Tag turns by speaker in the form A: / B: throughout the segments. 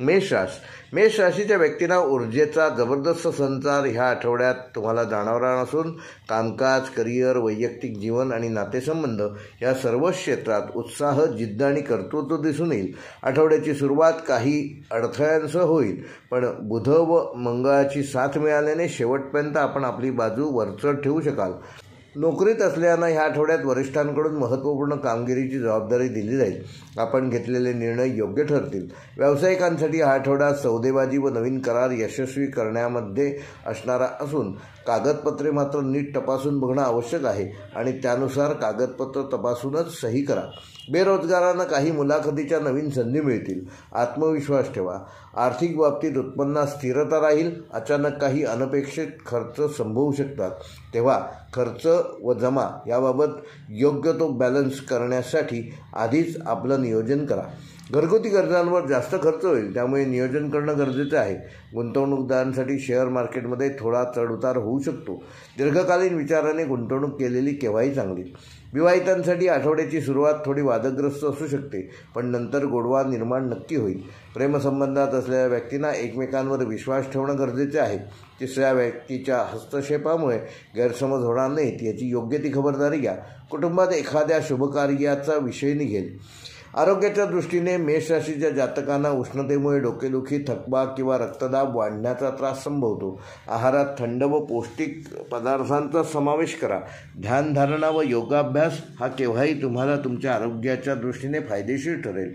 A: मेष राशीच्या व्यक्तींना ऊर्जेचा जबरदस्त संचार ह्या आठवड्यात तुम्हाला जाणवणार असून कामकाज, करिअर, वैयक्तिक जीवन आणि नातेसंबंध या सर्व क्षेत्रात उत्साह, जिद्द आणि कर्तृत्व दिसून येईल. आठवड्याची सुरुवात काही अडथळ्यांसह होईल, पण बुध व मंगळाची साथ मिळाल्याने शेवटपर्यंत आपण आपली बाजू वरचढ ठेवू शकाल. नोकरीत असलेल्यांना ह्या आठवड्यात वरिष्ठांकडून महत्त्वपूर्ण कामगिरीची जबाबदारी दिली जाईल. आपण घेतलेले निर्णय योग्य ठरतील. व्यावसायिकांसाठी हा आठवडा सौदेबाजी व नवीन करार यशस्वी करण्यामध्ये असणारा असून कागदपत्रे मात्र नीट तपासून बघणं आवश्यक आहे आणि त्यानुसार कागदपत्र तपासूनच सही करा. बेरोजगारांना काही मुलाखतीच्या नवीन संधी मिळतील. आत्मविश्वास ठेवा. आर्थिक बाबतीत उत्पन्नात स्थिरता राहील. अचानक काही अनपेक्षित खर्च संभवू शकतात, तेव्हा खर्च व जमा याबाबत योग्य तो बॅलन्स करण्यासाठी आधीच आपलं नियोजन करा. घरगुती गरजांवर जास्त खर्च होईल, त्यामुळे नियोजन करणं गरजेचं आहे. गुंतवणूकदारांसाठी शेअर मार्केटमध्ये थोडा चढउतार होऊ शकतो. दीर्घकालीन विचाराने गुंतवणूक केलेली केव्हाही चांगली. विवाहितांसाठी आठवड्याची सुरुवात थोडी वादग्रस्त असू शकते, पण नंतर गोडवा निर्माण नक्की होईल. प्रेमसंबंधात असलेल्या व्यक्तींना एकमेकांवर विश्वास ठेवणं गरजेचे आहे. तिसऱ्या व्यक्तीच्या हस्तक्षेपामुळे गैरसमज होणार नाहीत याची योग्य ती खबरदारी घ्या. कुटुंबात एखाद्या शुभकार्याचा विषय निघेल. आरोग्याच्या दृष्टीने मेष राशीच्या जातकांना उष्णतेमुळे डोकेदुखी, थकवा किंवा रक्तदाब वाढण्याचा त्रास संभवतो. आहारात थंड व पौष्टिक पदार्थांचा समावेश करा. ध्यानधारणा व योगाभ्यास हा केव्हाही तुम्हाला तुमच्या आरोग्याच्या दृष्टीने फायदेशीर ठरेल.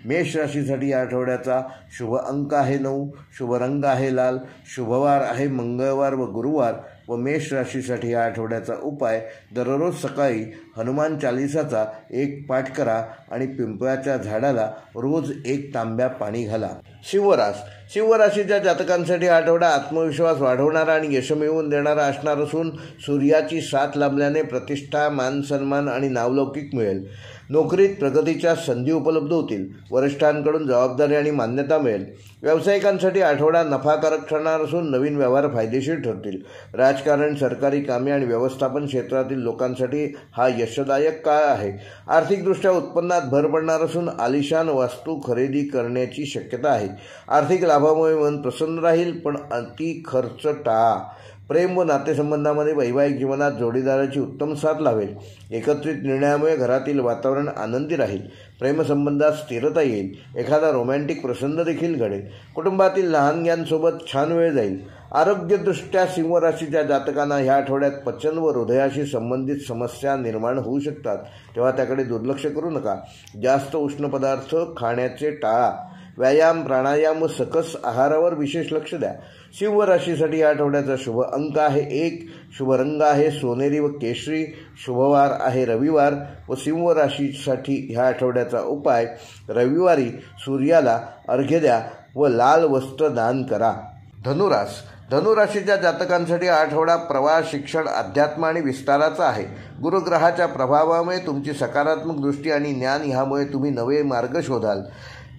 A: मेष राशीसाठी या आठवड्याचा शुभ अंक आहे 9, शुभ रंग आहे लाल, शुभवार आहे मंगळवार व गुरुवार व मेष राशीसाठी या आठवड्याचा उपाय दररोज सकाळी हनुमान चालिसाचा 1 पाठ करा आणि पिंपळाच्या झाडाला रोज 1 तांब्या पाणी घाला. शिव राशीच्या जातकांसाठी आठवडा आत्मविश्वास वाढवणारा आणि यश मिळवून देणारा असणार असून सूर्याची साथ लाभल्याने प्रतिष्ठा, मान सन्मान आणि नावलौकिक मिळेल. नोकरीत प्रगतीच्या संधी उपलब्ध होतील. वरिष्ठांकडून जबाबदारी आणि मान्यता मिळेल. व्यावसायिकांसाठी आठवडा नफाकारक ठरणार असून नवीन व्यवहार फायदेशीर ठरतील. राजकारण, सरकारी कामे आणि व्यवस्थापन क्षेत्रातील लोकांसाठी हा यशदायक काळ आहे. आर्थिकदृष्ट्या उत्पन्नात भर पडणार असून आलिशान वास्तू खरेदी करण्याची शक्यता आहे. आर्थिक लाभामुळे मन प्रसन्न राहील, पण अति खर्च टाळा. प्रेम व नातेसंबंधामध्ये वैवाहिक जीवनात जोडीदाराची उत्तम साथ लाभेल. एकत्रित निर्णयामुळे घरातील वातावरण आनंदी राहील. प्रेमसंबंधात स्थिरता येईल. एखादा रोमॅन्टिक प्रसंग देखील घडेल. कुटुंबातील लहानग्यांसोबत छान वेळ जाईल. आरोग्यदृष्ट्या सिंह राशीच्या जातकांना ह्या आठवड्यात पचन व हृदयाशी संबंधित समस्या निर्माण होऊ शकतात, तेव्हा त्याकडे दुर्लक्ष करू नका. जास्त उष्ण पदार्थ खाण्याचे टाळा. व्यायाम, प्राणायाम व सकस आहारावर विशेष लक्ष द्या. सिंह राशीसाठी या आठवड्याचा शुभ अंक आहे 1, शुभ रंग आहे सोनेरी व केशरी, शुभवार आहे रविवार व सिंह राशीसाठी ह्या आठवड्याचा उपाय रविवारी सूर्याला अर्घ्य द्या व लाल वस्त्र दान करा. धनुराशीच्या जातकांसाठी आठवडा प्रवास, शिक्षण, अध्यात्म आणि विस्ताराचा आहे. गुरुग्रहाच्या प्रभावामुळे तुमची सकारात्मक दृष्टी आणि ज्ञान ह्यामुळे तुम्ही नवे मार्ग शोधाल.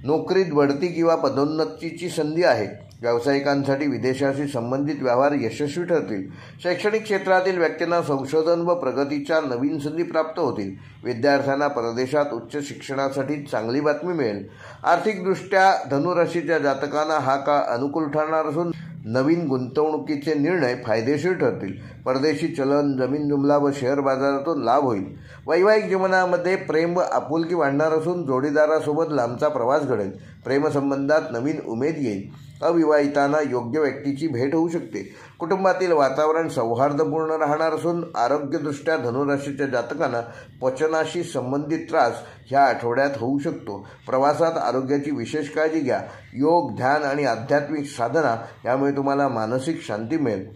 A: नोकरीत बढती किंवा पदोन्नतीची संधी आहे. व्यावसायिकांसाठी विदेशाशी संबंधित व्यवहार यशस्वी ठरतील. शैक्षणिक क्षेत्रातील व्यक्तींना संशोधन व प्रगतीच्या नवीन संधी प्राप्त होतील. विद्यार्थ्यांना परदेशात उच्च शिक्षणासाठी चांगली बातमी मिळेल. आर्थिकदृष्ट्या धनुराशीच्या जातकांना हा काळ अनुकूल ठरणार असून नवीन गुंतवणुकीचे निर्णय फायदेशीर ठरतील. परदेशी चलन, जमीन जुमला व शेअर बाजारातून लाभ होईल. वैवाहिक जीवनामध्ये प्रेम व आपुलकी वाढणार असून जोडीदारासोबत लांबचा प्रवास घडेल. प्रेमसंबंधात नवीन उमेद येईल. अविवाहितांना योग्य व्यक्तीची भेट होऊ शकते. कुटुंबातील वातावरण सौहार्दपूर्ण राहणार असून आरोग्यदृष्ट्या धनुराशीच्या जातकांना पचनाशी संबंधित त्रास ह्या आठवड्यात होऊ शकतो. प्रवासात आरोग्याची विशेष काळजी घ्या. योग, ध्यान आणि आध्यात्मिक साधना यामुळे तुम्हाला मानसिक शांती मिळेल.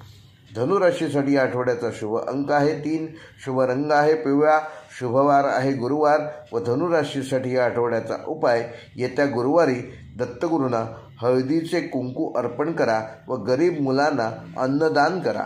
A: धनुराशीसाठी या आठवड्याचा शुभ अंक आहे 3, शुभ रंग आहे पिवळा, शुभवार आहे गुरुवार व धनुराशीसाठी या आठवड्याचा उपाय येत्या गुरुवारी दत्तगुरूंना हळदीचे कुंकू अर्पण करा व गरीब मुलांना अन्नदान करा.